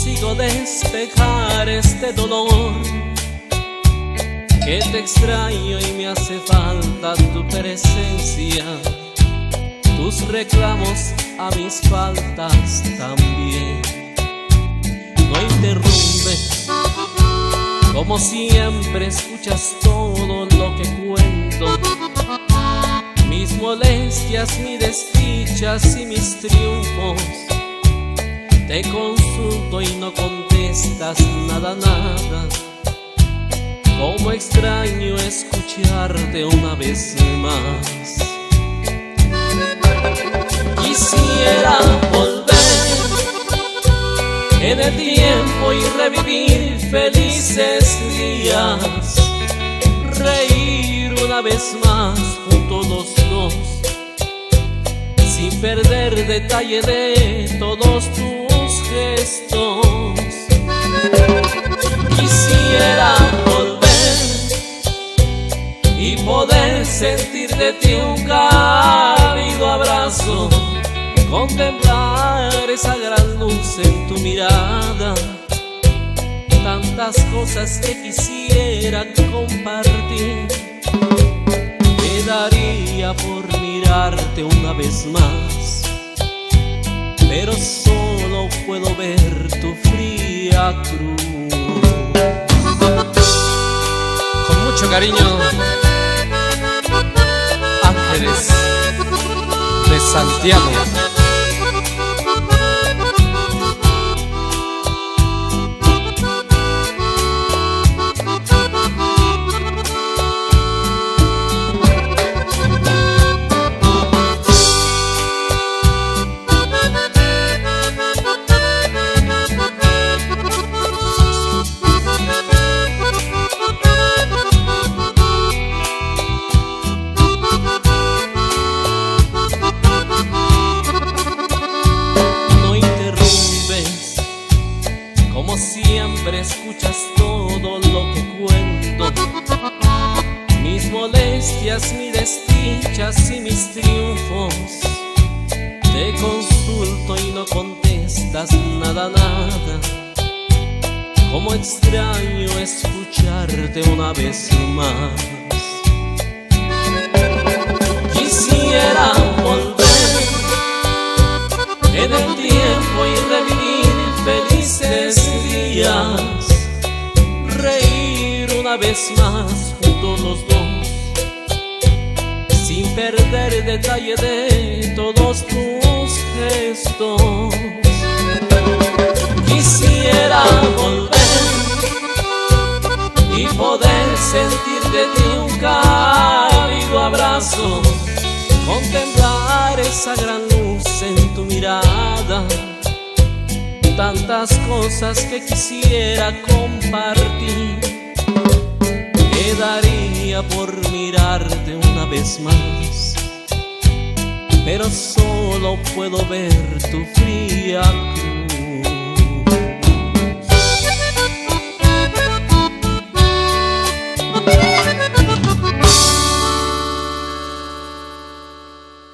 consigo despejar este dolor, que te extraño y me hace falta tu presencia, tus reclamos a mis faltas también. No interrumpes, como siempre escuchas todo lo que cuento, mis molestias, mis desdichas y mis triunfos. Te consulto y no contestas nada, nada. Como extraño escucharte una vez más. Quisiera volver en el tiempo y revivir felices días, reír una vez más juntos los dos, sin perder detalle de todos tus gestos. Quisiera volver y poder sentir de ti un cálido abrazo, contemplar esa gran luz en tu mirada, tantas cosas que quisiera compartir. Me daría por mirarte una vez más, pero solo puedo ver tu fría cruz. Con mucho cariño, Ángeles de Santiago. Siempre escuchas todo lo que cuento, mis molestias, mis desdichas y mis triunfos. Te consulto y no contestas nada, nada. Como extraño escucharte una vez más. Quisiera volver en el tiempo y revivir felices días, reír una vez más juntos los dos, sin perder detalle de todos tus gestos. Quisiera volver y poder sentir de ti un cálido abrazo, contemplar esa gran luz en tu mirada, tantas cosas que quisiera compartir. Quedaría por mirarte una vez más, pero solo puedo ver tu fría cruz.